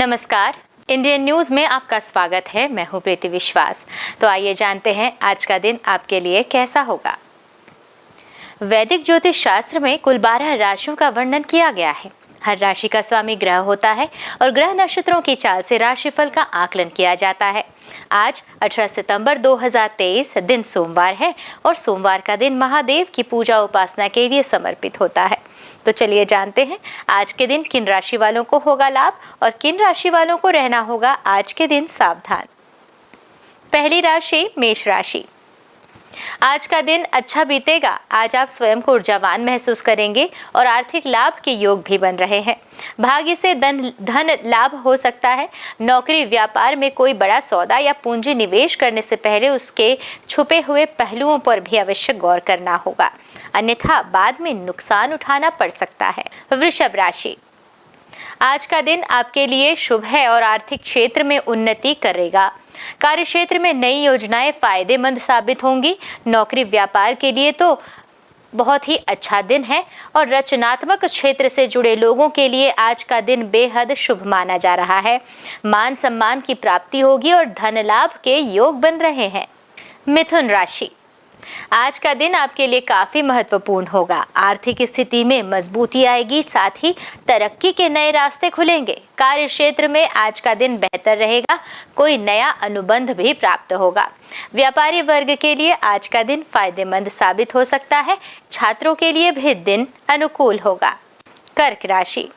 नमस्कार, Indian news में आपका स्वागत है। मैं हूं प्रीति विश्वास। तो आइए जानते हैं आज का दिन आपके लिए कैसा होगा। वैदिक ज्योतिष शास्त्र में कुल 12 राशियों का वर्णन किया गया है। हर राशि का स्वामी ग्रह होता है और ग्रह नक्षत्रों की चाल से राशिफल का आकलन किया जाता है। आज 18 सितंबर 2023 दिन सोमवार है और सोमवार का दिन महादेव की पूजा उपासना के लिए समर्पित होता है। तो चलिए जानते हैं आज के दिन किन राशि वालों को होगा लाभ और किन राशि वालों को रहना होगा आज के दिन सावधान। पहली राशि मेष राशि। आज का दिन अच्छा बीतेगा। आज आप स्वयं को ऊर्जावान महसूस करेंगे और आर्थिक लाभ के योग भी बन रहे हैं। भाग्य से धन लाभ हो सकता है। नौकरी व्यापार में कोई बड़ा सौदा या पूंजी निवेश करने से पहले उसके छुपे हुए पहलुओं पर भी अवश्य गौर करना होगा, अन्यथा बाद में नुकसान उठाना पड़ सकता है। वृषभ राशि। आज का दिन आपके लिए शुभ है और आर्थिक क्षेत्र में उन्नति करेगा। कार्य क्षेत्र में नई योजनाएं फायदेमंद साबित होंगी। नौकरी व्यापार के लिए तो बहुत ही अच्छा दिन है और रचनात्मक क्षेत्र से जुड़े लोगों के लिए आज का दिन बेहद शुभ माना जा रहा है। मान सम्मान की प्राप्ति होगी और धन लाभ के योग बन रहे हैं। मिथुन राशि। आज का दिन आपके लिए काफी महत्वपूर्ण होगा। आर्थिक स्थिति में मजबूती आएगी, साथ ही तरक्की के नए रास्ते खुलेंगे। कार्य क्षेत्र में आज का दिन बेहतर रहेगा। कोई नया अनुबंध भी प्राप्त होगा। व्यापारी वर्ग के लिए आज का दिन फायदेमंद साबित हो सकता है। छात्रों के लिए भी दिन अनुकूल होगा। कर्क राशि।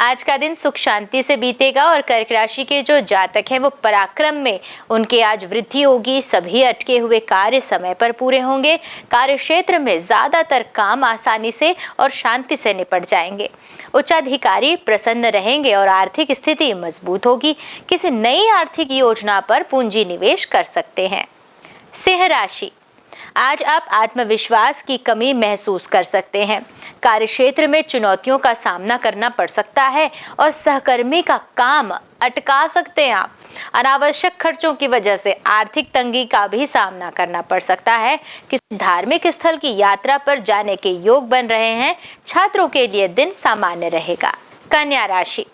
आज का दिन सुख शांति से बीतेगा और कर्क राशि के जो जातक हैं वो पराक्रम में उनके आज वृद्धि होगी। सभी अटके हुए कार्य समय पर पूरे होंगे। कार्य क्षेत्र में ज्यादातर काम आसानी से और शांति से निपट जाएंगे। उच्चाधिकारी प्रसन्न रहेंगे और आर्थिक स्थिति मजबूत होगी। किसी नई आर्थिक योजना पर पूंजी निवेश कर सकते हैं। सिंह राशि। आज आप आत्मविश्वास की कमी महसूस कर सकते हैं। कार्य क्षेत्र में चुनौतियों का सामना करना पड़ सकता है और सहकर्मी का काम अटका सकते हैं आप। अनावश्यक खर्चों की वजह से आर्थिक तंगी का भी सामना करना पड़ सकता है। किसी धार्मिक स्थल की यात्रा पर जाने के योग बन रहे हैं। छात्रों के लिए दिन सामान्य रहेगा। कन्या राशि।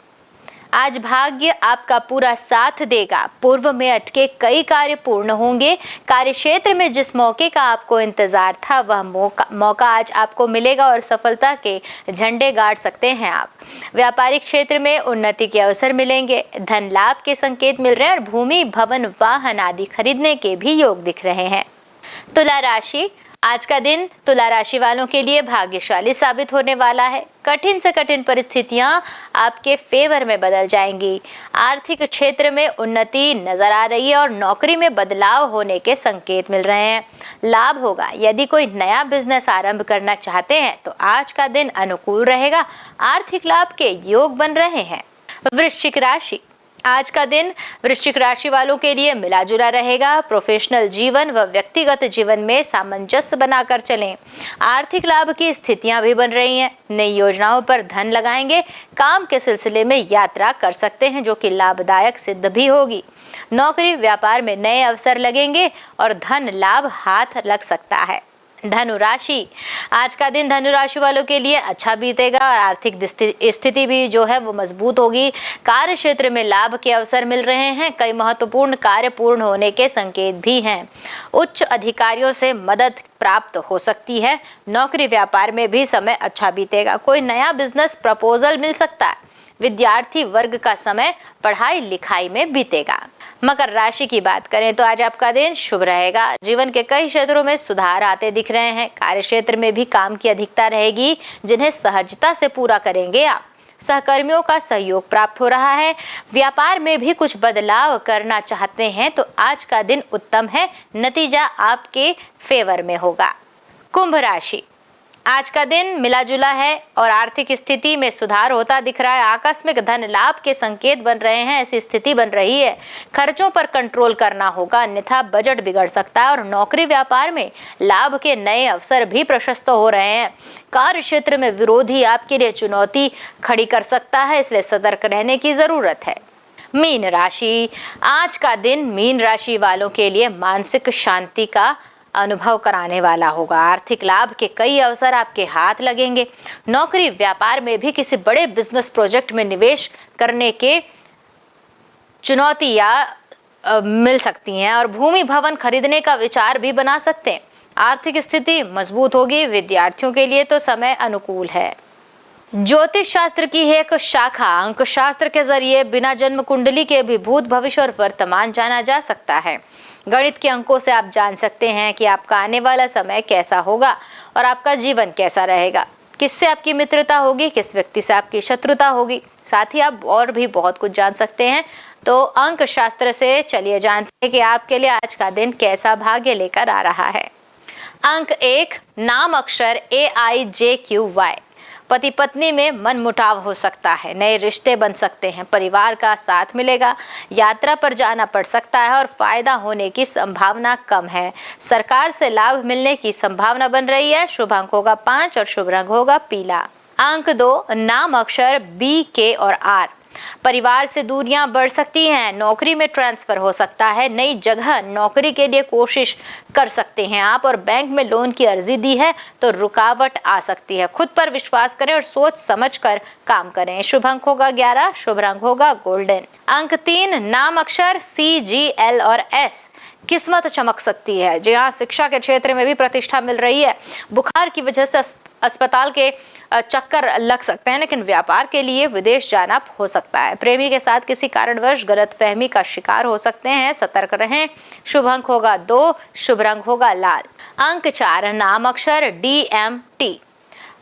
आज भाग्य आपका पूरा साथ देगा। पूर्व में अटके कई कार्य पूर्ण होंगे। कार्य क्षेत्र में जिस मौके का आपको इंतजार था वह मौका आज आपको मिलेगा और सफलता के झंडे गाड़ सकते हैं आप। व्यापारिक क्षेत्र में उन्नति के अवसर मिलेंगे। धन लाभ के संकेत मिल रहे हैं और भूमि भवन वाहन आदि खरीदने के भी योग दिख रहे हैं। तुला राशि। आज का दिन तुला राशि वालों के लिए भाग्यशाली साबित होने वाला है। कठिन से कठिन परिस्थितियां आपके फेवर में बदल जाएंगी। आर्थिक क्षेत्र में उन्नति नजर आ रही है और नौकरी में बदलाव होने के संकेत मिल रहे हैं। लाभ होगा। यदि कोई नया बिजनेस आरंभ करना चाहते हैं तो आज का दिन अनुकूल रहेगा। आर्थिक लाभ के योग बन रहे हैं। वृश्चिक राशि। आज का दिन वृश्चिक राशि वालों के लिए मिला जुला रहेगा। प्रोफेशनल जीवन व व्यक्तिगत जीवन में सामंजस्य बनाकर चलें। आर्थिक लाभ की स्थितियां भी बन रही हैं। नई योजनाओं पर धन लगाएंगे। काम के सिलसिले में यात्रा कर सकते हैं जो कि लाभदायक सिद्ध भी होगी। नौकरी व्यापार में नए अवसर लगेंगे और धन लाभ हाथ लग सकता है। धनु राशि। आज का दिन धनु राशि वालों के लिए अच्छा बीतेगा और आर्थिक स्थिति भी जो है वो मजबूत होगी। कार्य क्षेत्र में लाभ के अवसर मिल रहे हैं। कई महत्वपूर्ण कार्य पूर्ण होने के संकेत भी हैं। उच्च अधिकारियों से मदद प्राप्त हो सकती है। नौकरी व्यापार में भी समय अच्छा बीतेगा। कोई नया बिजनेस प्रपोजल मिल सकता है। विद्यार्थी वर्ग का समय पढ़ाई लिखाई में बीतेगा। मकर राशि की बात करें तो आज आपका दिन शुभ रहेगा। जीवन के कई क्षेत्रों में सुधार आते दिख रहे हैं। कार्य क्षेत्र में भी काम की अधिकता रहेगी जिन्हें सहजता से पूरा करेंगे आप। सहकर्मियों का सहयोग प्राप्त हो रहा है। व्यापार में भी कुछ बदलाव करना चाहते हैं तो आज का दिन उत्तम है। नतीजा आपके फेवर में होगा। कुंभ राशि। आज का दिन मिला जुला है और आर्थिक स्थिति में सुधार होता दिख रहा है। आकस्मिक धन लाभ के संकेत बन रहे हैं। ऐसी स्थिति बन रही है। खर्चों पर कंट्रोल करना होगा, अन्यथा बजट बिगड़ सकता है और नौकरी व्यापार में लाभ के नए अवसर भी प्रशस्त हो रहे हैं। कार्य क्षेत्र में विरोधी आपके लिए चुनौती खड़ी कर सकता है, इसलिए सतर्क रहने की जरूरत है। मीन राशि। आज का दिन मीन राशि वालों के लिए मानसिक शांति का अनुभव कराने वाला होगा। आर्थिक लाभ के कई अवसर आपके हाथ लगेंगे। नौकरी व्यापार में भी किसी बड़े बिजनेस प्रोजेक्ट में निवेश करने के चुनौतियां मिल सकती हैं और भूमि भवन खरीदने का विचार भी बना सकते हैं। आर्थिक स्थिति मजबूत होगी। विद्यार्थियों के लिए तो समय अनुकूल है। ज्योतिष शास्त्र की है एक शाखा अंक शास्त्र के जरिए बिना जन्म कुंडली के भी भूत भविष्य और वर्तमान जाना जा सकता है। गणित के अंकों से आप जान सकते हैं कि आपका आने वाला समय कैसा होगा और आपका जीवन कैसा रहेगा, किससे आपकी मित्रता होगी, किस व्यक्ति से आपकी शत्रुता होगी। साथ ही आप और भी बहुत कुछ जान सकते हैं। तो अंक शास्त्र से चलिए जानते हैं कि आपके लिए आज का दिन कैसा भाग्य लेकर आ रहा है। अंक 1, नाम अक्षर AIJQY। पति पत्नी में मनमुटाव हो सकता है। नए रिश्ते बन सकते हैं। परिवार का साथ मिलेगा। यात्रा पर जाना पड़ सकता है और फायदा होने की संभावना कम है। सरकार से लाभ मिलने की संभावना बन रही है। शुभ अंक होगा 5 और शुभ रंग होगा पीला। अंक 2, नाम अक्षर BK और R। परिवार से दूरियां बढ़ सकती हैं। नौकरी में ट्रांसफर हो सकता है। नई जगह नौकरी के लिए कोशिश कर सकते हैं आप और बैंक में लोन की अर्जी दी है तो रुकावट आ सकती है। खुद पर विश्वास करें और सोच समझकर काम करें। शुभ अंक होगा 11, शुभ रंग होगा गोल्डन। अंक 3, नाम अक्षर CGL और S। किस्मत चमक सकती है। जी हाँ, शिक्षा के क्षेत्र में भी प्रतिष्ठा मिल रही है। बुखार की वजह से अस्पताल के चक्कर लग सकते हैं, लेकिन व्यापार के लिए विदेश जाना हो सकता है। प्रेमी के साथ किसी कारणवश गलतफहमी का शिकार हो सकते हैं, सतर्क रहें। शुभ अंक होगा 2, शुभ रंग होगा लाल। अंक 4, नाम अक्षर DMT।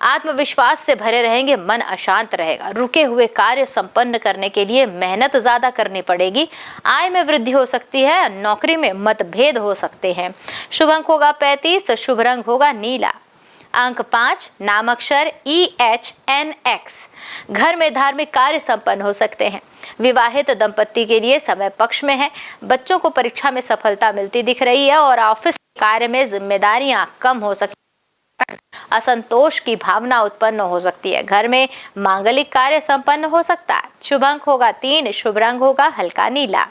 आत्मविश्वास से भरे रहेंगे, मन अशांत रहेगा। रुके हुए कार्य संपन्न करने के लिए मेहनत ज्यादा करनी पड़ेगी। आय में वृद्धि हो सकती है। नौकरी में मतभेद हो सकते हैं। शुभ अंक होगा 35, शुभ रंग होगा नीला। अंक 5, नाम अक्षर EHNX। घर में धार्मिक कार्य संपन्न हो सकते हैं। विवाहित दंपत्ति के लिए समय पक्ष में है। बच्चों को परीक्षा में सफलता मिलती दिख रही है और ऑफिस कार्य में जिम्मेदारियां कम हो सकती हैं। असंतोष की भावना उत्पन्न हो सकती है। घर में मांगलिक कार्य संपन्न हो सकता है। शुभ अंक होगा 3, शुभ रंग होगा हल्का नीला।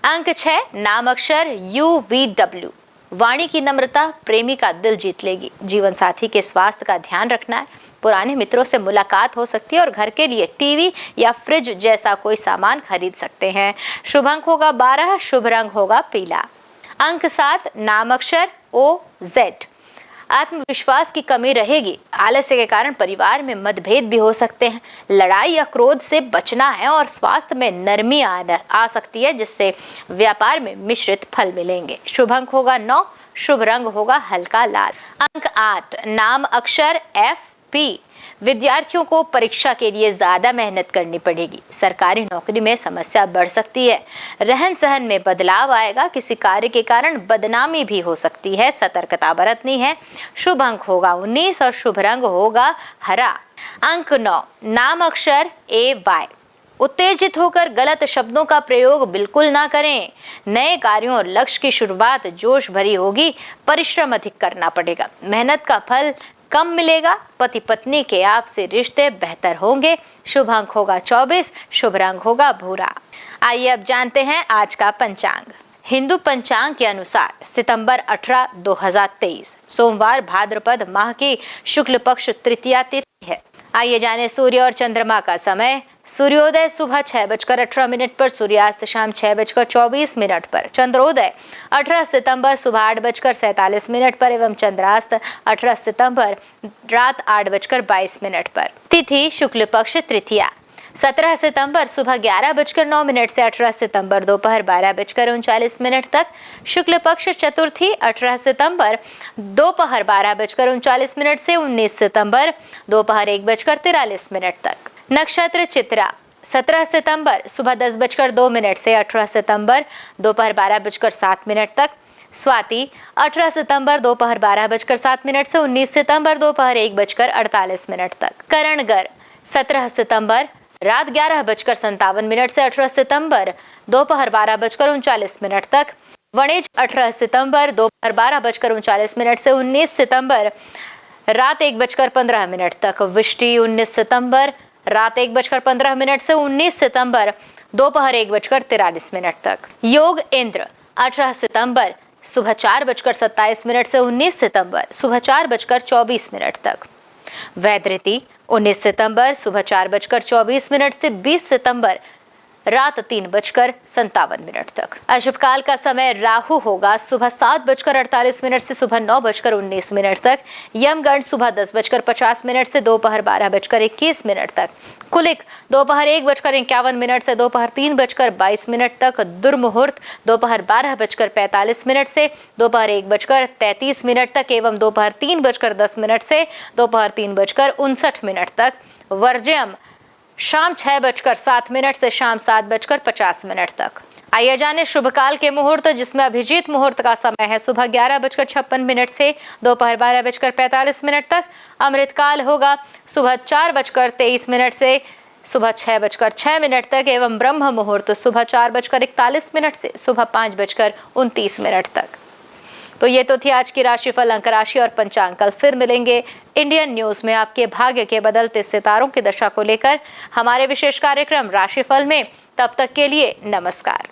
अंक 6, नाम अक्षर UVW। वाणी की नम्रता प्रेमी का दिल जीत लेगी। जीवन साथी के स्वास्थ्य का ध्यान रखना है। पुराने मित्रों से मुलाकात हो सकती है और घर के लिए टीवी या फ्रिज जैसा कोई सामान खरीद सकते हैं। शुभ अंक होगा 12, शुभ रंग होगा पीला। अंक 7, नाम अक्षर OZ। आत्मविश्वास की कमी रहेगी। आलस्य के कारण परिवार में मतभेद भी हो सकते हैं। लड़ाई या क्रोध से बचना है और स्वास्थ्य में नरमी आ सकती है, जिससे व्यापार में मिश्रित फल मिलेंगे। शुभ अंक होगा 9, शुभ रंग होगा हल्का लाल। अंक 8, नाम अक्षर FP। विद्यार्थियों को परीक्षा के लिए ज्यादा मेहनत करनी पड़ेगी। सरकारी नौकरी में समस्या बढ़ सकती है। रहन सहन में बदलाव आएगा। किसी कार्य के कारण बदनामी भी हो सकती है। सतर्कता बरतनी है। शुभ अंक होगा 19 और शुभ रंग होगा हरा। अंक 9, नाम अक्षर AY। उत्तेजित होकर गलत शब्दों का प्रयोग बिल्कुल ना करें। नए कार्यों और लक्ष्य की शुरुआत जोश भरी होगी। परिश्रम अधिक करना पड़ेगा। मेहनत का फल कम मिलेगा। पति पत्नी के आपसी रिश्ते बेहतर होंगे। शुभ अंक होगा 24, शुभ रंग होगा भूरा। आइए अब जानते हैं आज का पंचांग। हिंदू पंचांग के अनुसार सितंबर 18, 2023 सोमवार भाद्रपद माह की शुक्ल पक्ष तृतीया तिथि है। आइए जाने सूर्य और चंद्रमा का समय। सूर्योदय सुबह 6:18 पर, सूर्यास्त शाम 6:24 पर, चंद्रोदय 18 सितंबर सुबह 8:47 पर एवं चंद्रास्त 18 सितंबर रात 8:22 पर। तिथि शुक्ल पक्ष तृतीया 17 सितंबर सुबह 11:09 से 18 सितंबर दोपहर 12:39 तक। शुक्ल पक्ष चतुर्थी 18 सितंबर दोपहर 12:39 से 19 सितंबर दोपहर 1:43 तक। नक्षत्र चित्रा 17 सितंबर सुबह 10:02 से 18 सितंबर दोपहर 12:07 तक। स्वाति 18 सितंबर दोपहर 12:07 से 19 सितंबर दोपहर 1:48 तक। करणगर 17 सितंबर रात 11:57 से 18 सितंबर दोपहर 12:39 तक। वणिज 18 सितंबर दोपहर 12:39 से 19 सितंबर रात 1:15 तक। विष्टि 19 सितंबर रात 1:15 से 19 सितंबर दोपहर 1:43 तक। योग इंद्र 18 सितंबर सुबह 4:27 से 19 सितंबर सुबह 4:24 तक। वैधृति 19 सितंबर सुबह 4:24 से 20 सितंबर रात 3:57 तक। अशुभकाल का समय राहु होगा सुबह 7:48 से सुबह 9:19 तक। यमगंड सुबह 10:50 से दोपहर 12:21 तक। कुलिक दोपहर 1:51 से दोपहर 3:22 तक। दुर्मुहूर्त दोपहर 12:45 से दोपहर 1:33 तक एवं दोपहर 3:10 से दोपहर 3:59 तक। वर्ज्यम शाम 6:07 से शाम 7:50 तक। आइए जाने शुभकाल के मुहूर्त, जिसमें अभिजीत मुहूर्त का समय है सुबह 11:56 से दोपहर 12:45 तक। अमृतकाल होगा सुबह 4:23 से सुबह 6:06 तक एवं ब्रह्म मुहूर्त सुबह 4:41 से सुबह 5:29 तक। तो ये तो थी आज की राशिफल, अंक राशि और पंचांग। कल फिर मिलेंगे इंडियन न्यूज में आपके भाग्य के बदलते सितारों की दशा को लेकर हमारे विशेष कार्यक्रम राशिफल में। तब तक के लिए नमस्कार।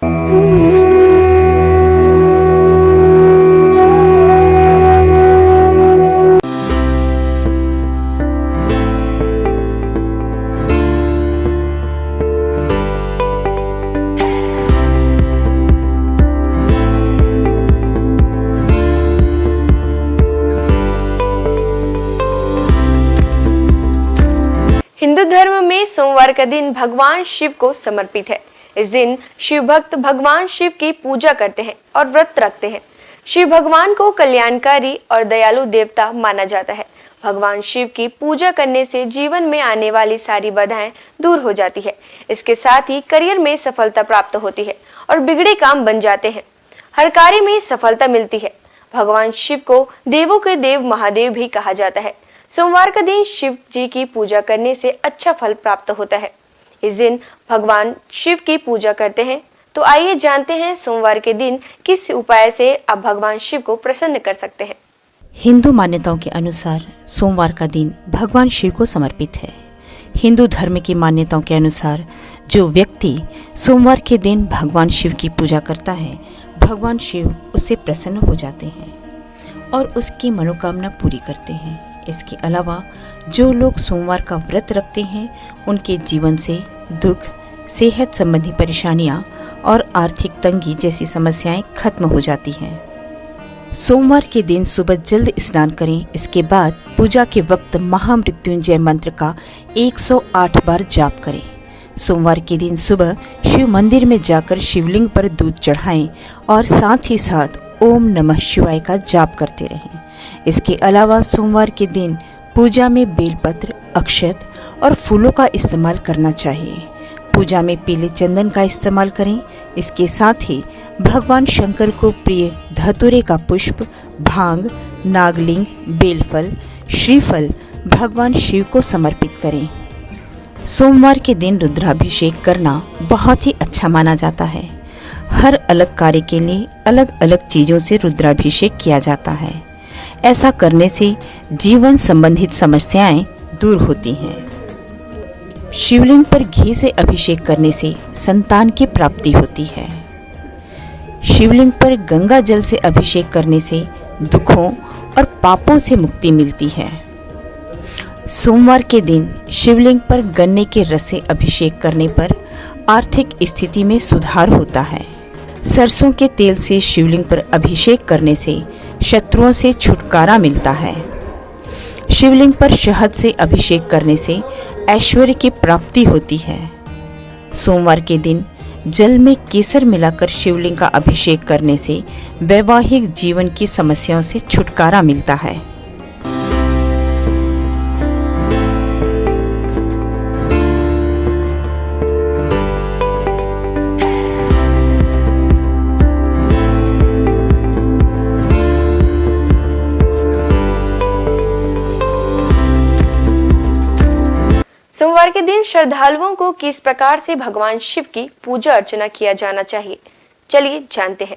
हिंदू धर्म में सोमवार का दिन भगवान शिव को समर्पित है। इस दिन शिव भक्त भगवान शिव की पूजा करते हैं और व्रत रखते हैं। शिव भगवान को कल्याणकारी और दयालु देवता माना जाता है। भगवान शिव की पूजा करने से जीवन में आने वाली सारी बाधाएं दूर हो जाती है। इसके साथ ही करियर में सफलता प्राप्त होती है और बिगड़े काम बन जाते हैं। हर कार्य में सफलता मिलती है। भगवान शिव को देवों के देव महादेव भी कहा जाता है। सोमवार का दिन शिव जी की पूजा करने से अच्छा फल प्राप्त होता है। इस दिन भगवान शिव की पूजा करते हैं। तो आइए जानते हैं सोमवार के दिन किस उपाय से आप भगवान शिव को प्रसन्न कर सकते हैं। हिंदू मान्यताओं के अनुसार सोमवार का दिन भगवान शिव को समर्पित है। हिंदू धर्म की मान्यताओं के अनुसार जो व्यक्ति सोमवार के दिन भगवान शिव की पूजा करता है, भगवान शिव उससे प्रसन्न हो जाते हैं और उसकी मनोकामना पूरी करते हैं। इसके अलावा जो लोग सोमवार का व्रत रखते हैं, उनके जीवन से दुख, सेहत संबंधी परेशानियां और आर्थिक तंगी जैसी समस्याएं खत्म हो जाती हैं। सोमवार के दिन सुबह जल्द स्नान करें। इसके बाद पूजा के वक्त महामृत्युंजय मंत्र का 108 बार जाप करें। सोमवार के दिन सुबह शिव मंदिर में जाकर शिवलिंग पर दूध चढ़ाएं और साथ ही साथ ओम नमः शिवाय का जाप करते रहें। इसके अलावा सोमवार के दिन पूजा में बेलपत्र, अक्षत और फूलों का इस्तेमाल करना चाहिए। पूजा में पीले चंदन का इस्तेमाल करें। इसके साथ ही भगवान शंकर को प्रिय धतूरे का पुष्प, भांग, नागलिंग, बेलफल, श्रीफल भगवान शिव को समर्पित करें। सोमवार के दिन रुद्राभिषेक करना बहुत ही अच्छा माना जाता है। हर अलग कार्य के लिए अलग अलग चीजों से रुद्राभिषेक किया जाता है। ऐसा करने से जीवन संबंधित समस्याएं दूर होती हैं। शिवलिंग पर घी से अभिषेक करने से संतान की प्राप्ति होती है। शिवलिंग पर गंगा जल से अभिषेक करने से दुखों और पापों से मुक्ति मिलती है। सोमवार के दिन शिवलिंग पर गन्ने के रस से अभिषेक करने पर आर्थिक स्थिति में सुधार होता है। सरसों के तेल से शिवलिंग पर अभिषेक करने से शत्रुओं से छुटकारा मिलता है। शिवलिंग पर शहद से अभिषेक करने से ऐश्वर्य की प्राप्ति होती है। सोमवार के दिन जल में केसर मिलाकर शिवलिंग का अभिषेक करने से वैवाहिक जीवन की समस्याओं से छुटकारा मिलता है। सोमवार के दिन श्रद्धालुओं को किस प्रकार से भगवान शिव की पूजा अर्चना किया जाना चाहिए, चलिए जानते हैं।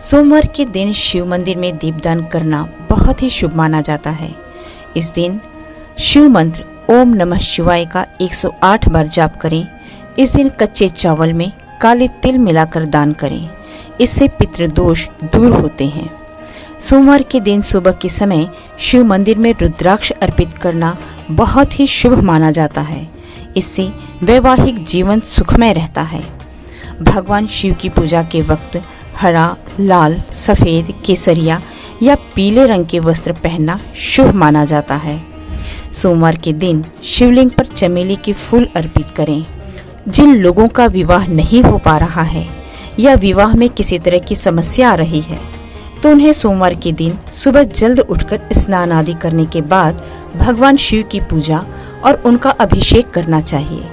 सोमवार के दिन शिव मंदिर में दीपदान करना बहुत ही शुभ माना जाता है। इस दिन शिव मंत्र ओम नमः शिवाय का 108 बार जाप करें। इस दिन कच्चे चावल में काले तिल मिलाकर दान करें। इससे पितृदोष दूर होते हैं। सोमवार के दिन सुबह के समय शिव मंदिर में रुद्राक्ष अर्पित करना बहुत ही शुभ माना जाता है। इससे वैवाहिक जीवन सुखमय रहता है। भगवान शिव की पूजा के वक्त हरा, लाल, सफ़ेद, केसरिया या पीले रंग के वस्त्र पहनना शुभ माना जाता है। सोमवार के दिन शिवलिंग पर चमेली के फूल अर्पित करें। जिन लोगों का विवाह नहीं हो पा रहा है या विवाह में किसी तरह की समस्या आ रही है तो उन्हें सोमवार के दिन सुबह जल्द उठकर स्नान आदि करने के बाद भगवान शिव की पूजा और उनका अभिषेक करना चाहिए।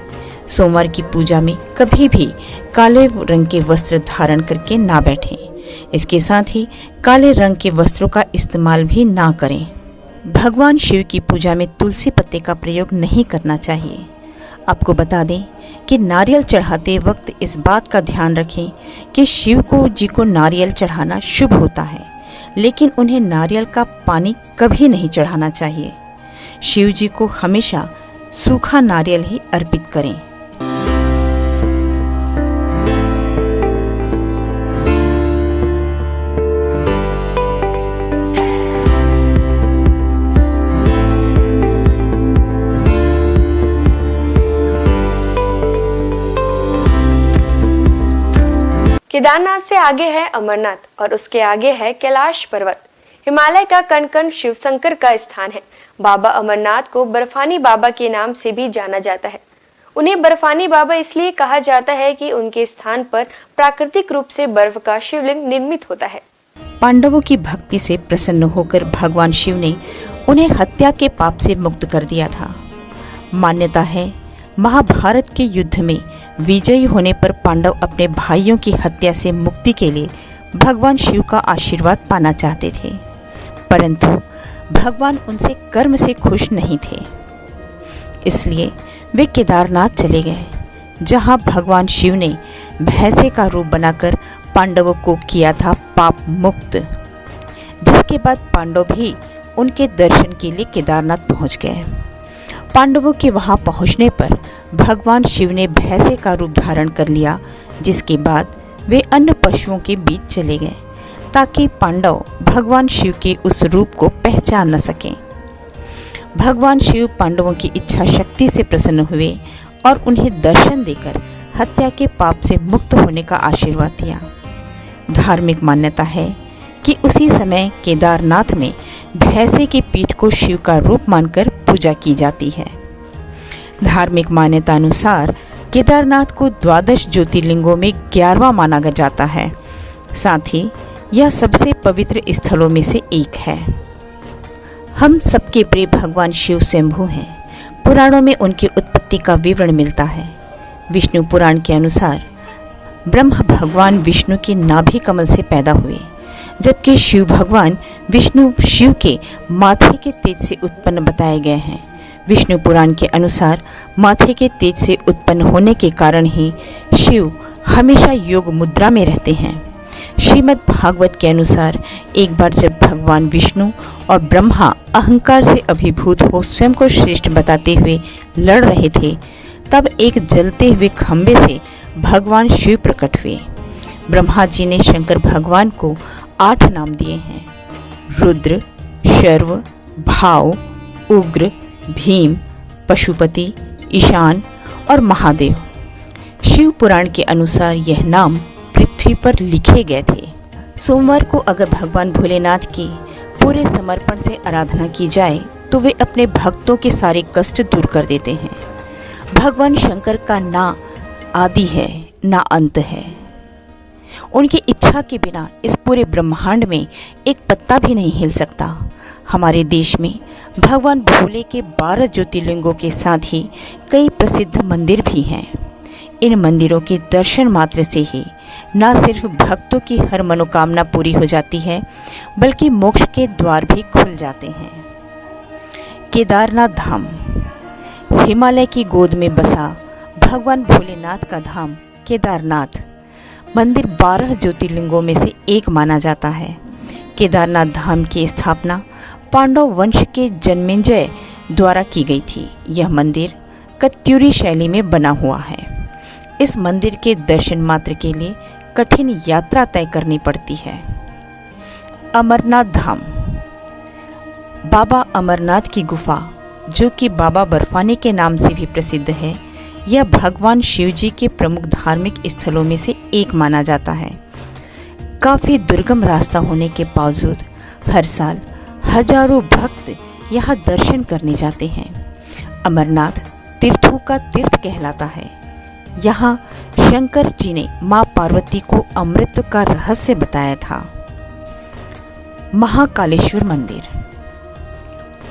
सोमवार की पूजा में कभी भी काले रंग के वस्त्र धारण करके ना बैठें। इसके साथ ही काले रंग के वस्त्रों का इस्तेमाल भी ना करें। भगवान शिव की पूजा में तुलसी पत्ते का प्रयोग नहीं करना चाहिए। आपको बता दें कि नारियल चढ़ाते वक्त इस बात का ध्यान रखें कि शिव जी को नारियल चढ़ाना शुभ होता है, लेकिन उन्हें नारियल का पानी कभी नहीं चढ़ाना चाहिए। शिव जी को हमेशा सूखा नारियल ही अर्पित करें। केदारनाथ से आगे है अमरनाथ और उसके आगे है कैलाश पर्वत। हिमालय का कण कण शिव शंकर का स्थान है। बाबा अमरनाथ को बर्फानी बाबा के नाम से भी जाना जाता है। उन्हें बर्फानी बाबा इसलिए कहा जाता है कि उनके स्थान पर प्राकृतिक रूप से बर्फ का शिवलिंग निर्मित होता है। पांडवों की भक्ति से प्रसन्न होकर भगवान शिव ने उन्हें हत्या के पाप से मुक्त कर दिया था। मान्यता है महाभारत के युद्ध में विजयी होने पर पांडव अपने भाइयों की हत्या से मुक्ति के लिए भगवान शिव का आशीर्वाद पाना चाहते थे, परंतु भगवान उनसे कर्म से खुश नहीं थे। इसलिए वे केदारनाथ चले गए, जहां भगवान शिव ने भैंसे का रूप बनाकर पांडवों को किया था पाप मुक्त। जिसके बाद पांडव भी उनके दर्शन के लिए केदारनाथ पहुंच गए। पांडवों के वहां पहुंचने पर भगवान शिव ने भैंसे का रूप धारण कर लिया, जिसके बाद वे अन्य पशुओं के बीच चले गए ताकि पांडव भगवान शिव के उस रूप को पहचान न सकें। भगवान शिव पांडवों की इच्छा शक्ति से प्रसन्न हुए और उन्हें दर्शन देकर हत्या के पाप से मुक्त होने का आशीर्वाद दिया। धार्मिक मान्यता है कि उसी समय केदारनाथ में भैंसे की पीठ को शिव का रूप मानकर पूजा की जाती है। धार्मिक मान्यता अनुसार केदारनाथ को 12 ज्योतिर्लिंगों में 11वां माना जाता है। साथ ही यह सबसे पवित्र स्थलों में से एक है। हम सबके प्रिय भगवान शिव स्वयंभू हैं। पुराणों में उनकी उत्पत्ति का विवरण मिलता है। विष्णु पुराण के अनुसार ब्रह्म भगवान विष्णु के नाभि कमल से पैदा हुए, जबकि शिव भगवान विष्णु शिव के माथे के तेज से उत्पन्न बताए गए हैं। विष्णु पुराण के अनुसार माथे के तेज से उत्पन्न होने के कारण ही शिव हमेशा योग मुद्रा में रहते हैं। श्रीमद् भागवत के अनुसार एक बार जब भगवान विष्णु और ब्रह्मा अहंकार से अभिभूत हो स्वयं को श्रेष्ठ बताते हुए लड़ रहे थे, तब एक जलते हुए खंभे से भगवान शिव प्रकट हुए। ब्रह्मा जी ने शंकर भगवान को 8 नाम दिए हैं: रुद्र, शर्व, भाव, उग्र, भीम, पशुपति, ईशान और महादेव। शिव पुराण के अनुसार यह नाम पृथ्वी पर लिखे गए थे। सोमवार को अगर भगवान भोलेनाथ की पूरे समर्पण से आराधना की जाए तो वे अपने भक्तों के सारे कष्ट दूर कर देते हैं। भगवान शंकर का ना आदि है ना अंत है। उनकी इच्छा के बिना इस पूरे ब्रह्मांड में एक पत्ता भी नहीं हिल सकता। हमारे देश में भगवान भोले के 12 ज्योतिर्लिंगों के साथ ही कई प्रसिद्ध मंदिर भी हैं। इन मंदिरों के दर्शन मात्र से ही न सिर्फ भक्तों की हर मनोकामना पूरी हो जाती है, बल्कि मोक्ष के द्वार भी खुल जाते हैं। केदारनाथ धाम हिमालय की गोद में बसा भगवान भोलेनाथ का धाम केदारनाथ मंदिर 12 ज्योतिर्लिंगों में से एक माना जाता है। केदारनाथ धाम की स्थापना पांडव वंश के जन्मेजय द्वारा की गई थी। यह मंदिर कत्यूरी शैली में बना हुआ है। इस मंदिर के दर्शन मात्र के लिए कठिन यात्रा तय करनी पड़ती है। अमरनाथ धाम बाबा अमरनाथ की गुफा, जो कि बाबा बर्फानी के नाम से भी प्रसिद्ध है, यह भगवान शिव जी के प्रमुख धार्मिक स्थलों में से एक माना जाता है। काफ़ी दुर्गम रास्ता होने के बावजूद हर साल हजारों भक्त यहाँ दर्शन करने जाते हैं। अमरनाथ तीर्थों का तीर्थ कहलाता है। यहाँ शंकर जी ने माँ पार्वती को अमृत का रहस्य बताया था। महाकालेश्वर मंदिर।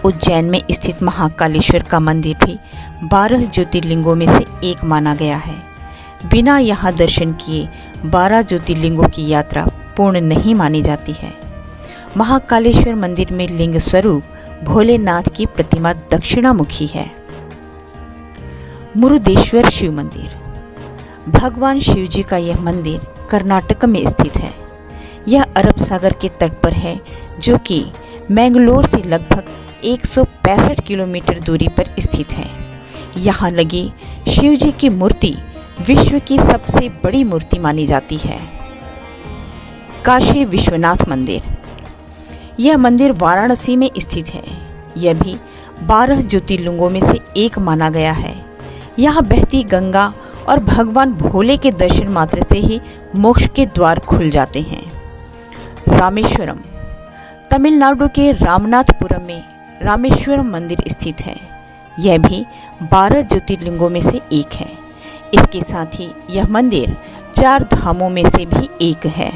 उज्जैन में स्थित महाकालेश्वर का मंदिर भी 12 ज्योतिर्लिंगों में से एक माना गया है। बिना यहाँ दर्शन किए 12 ज्योतिर्लिंगों की यात्रा पूर्ण नहीं मानी जाती है। महाकालेश्वर मंदिर में लिंग स्वरूप भोलेनाथ की प्रतिमा दक्षिणामुखी है। मुरुदेश्वर शिव मंदिर। भगवान शिव जी का यह मंदिर कर्नाटक में स्थित है। यह अरब सागर के तट पर है, जो कि मैंगलोर से लगभग 165 किलोमीटर दूरी पर स्थित है। यहाँ लगी शिव जी की मूर्ति विश्व की सबसे बड़ी मूर्ति मानी जाती है। काशी विश्वनाथ मंदिर। यह मंदिर वाराणसी में स्थित है। यह भी 12 ज्योतिर्लिंगों में से एक माना गया है। यहाँ बहती गंगा और भगवान भोले के दर्शन मात्र से ही मोक्ष के द्वार खुल जाते हैं। रामेश्वरम। तमिलनाडु के रामनाथपुरम में रामेश्वरम मंदिर स्थित है। यह भी 12 ज्योतिर्लिंगों में से एक है। इसके साथ ही यह मंदिर 4 धामों में से भी एक है।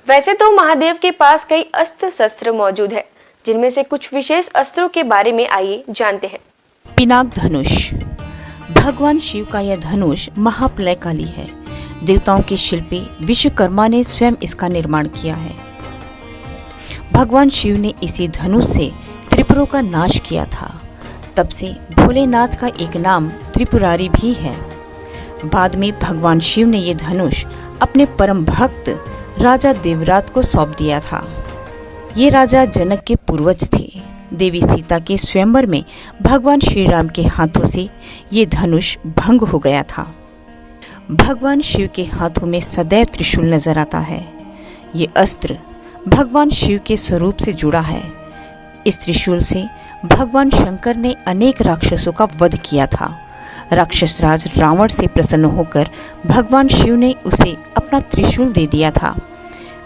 वैसे तो महादेव के पास कई अस्त्र शस्त्र मौजूद है, जिनमें से कुछ विशेष अस्त्रों के बारे में आइए जानते हैं। पिनाक धनुष। भगवान शिव का यह धनुष महाप्रलयकाली है। देवताओं के शिल्पी विश्वकर्मा ने स्वयं इसका निर्माण किया है। भगवान शिव ने इसी धनुष से त्रिपुरों का नाश किया था। तब से भोलेनाथ का एक नाम त्रिपुरारी भी है। बाद में भगवान शिव ने यह धनुष अपने परम भक्त राजा देवरात को सौंप दिया था। ये राजा जनक के पूर्वज थे। देवी सीता के स्वयंवर में भगवान श्री राम के हाथों से ये धनुष भंग हो गया था। भगवान शिव के हाथों में सदैव त्रिशूल नजर आता है। ये अस्त्र भगवान शिव के स्वरूप से जुड़ा है। इस त्रिशूल से भगवान शंकर ने अनेक राक्षसों का वध किया था। राक्षस राज रावण से प्रसन्न होकर भगवान शिव ने उसे अपना त्रिशूल दे दिया था।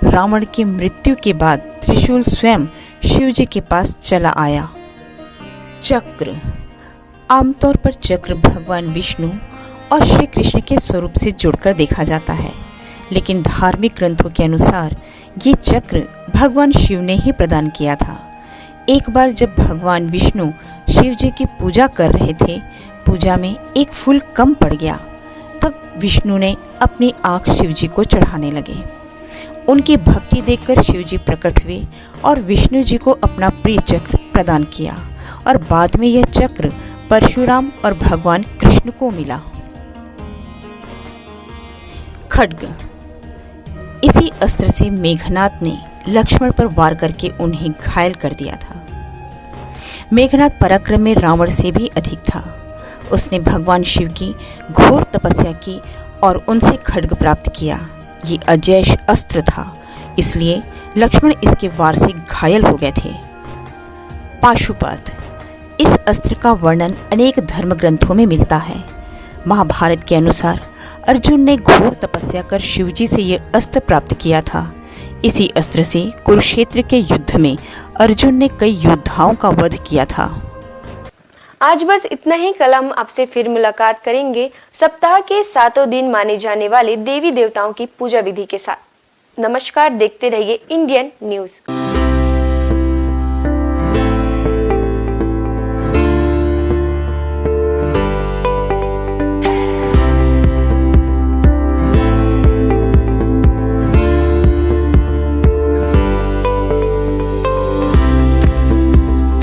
रावण की मृत्यु के बाद त्रिशूल स्वयं शिव जी के पास चला आया। चक्र। आमतौर पर चक्र भगवान विष्णु और श्री कृष्ण के स्वरूप से जुड़कर देखा जाता है, लेकिन धार्मिक ग्रंथों के अनुसार ये चक्र भगवान शिव ने ही प्रदान किया था। एक बार जब भगवान विष्णु शिव जी की पूजा कर रहे थे, पूजा में एक फूल कम पड़ गया। तब विष्णु ने अपनी आंख शिव जी को चढ़ाने लगे। उनकी भक्ति देखकर शिव जी प्रकट हुए और विष्णु जी को अपना प्रिय चक्र प्रदान किया और बाद में यह चक्र परशुराम और भगवान कृष्ण को मिला। खड्ग। इसी अस्त्र से मेघनाद ने लक्ष्मण पर वार करके उन्हें घायल कर दिया था। मेघनाद पराक्रम में रावण से भी अधिक था। उसने भगवान शिव की घोर तपस्या की और उनसे खड्ग प्राप्त किया। ये अजैश अस्त्र था, इसलिए लक्ष्मण इसके वार से घायल हो गए थे। पाशुपत। इस अस्त्र का वर्णन अनेक धर्म ग्रंथों में मिलता है। महाभारत के अनुसार अर्जुन ने घोर तपस्या कर शिवजी से यह अस्त्र प्राप्त किया था। इसी अस्त्र से कुरुक्षेत्र के युद्ध में अर्जुन ने कई योद्धाओं का वध किया था। आज बस इतना ही। कल हम आपसे फिर मुलाकात करेंगे सप्ताह के 7 दिन माने जाने वाले देवी देवताओं की पूजा विधि के साथ। नमस्कार, देखते रहिए इंडियन न्यूज।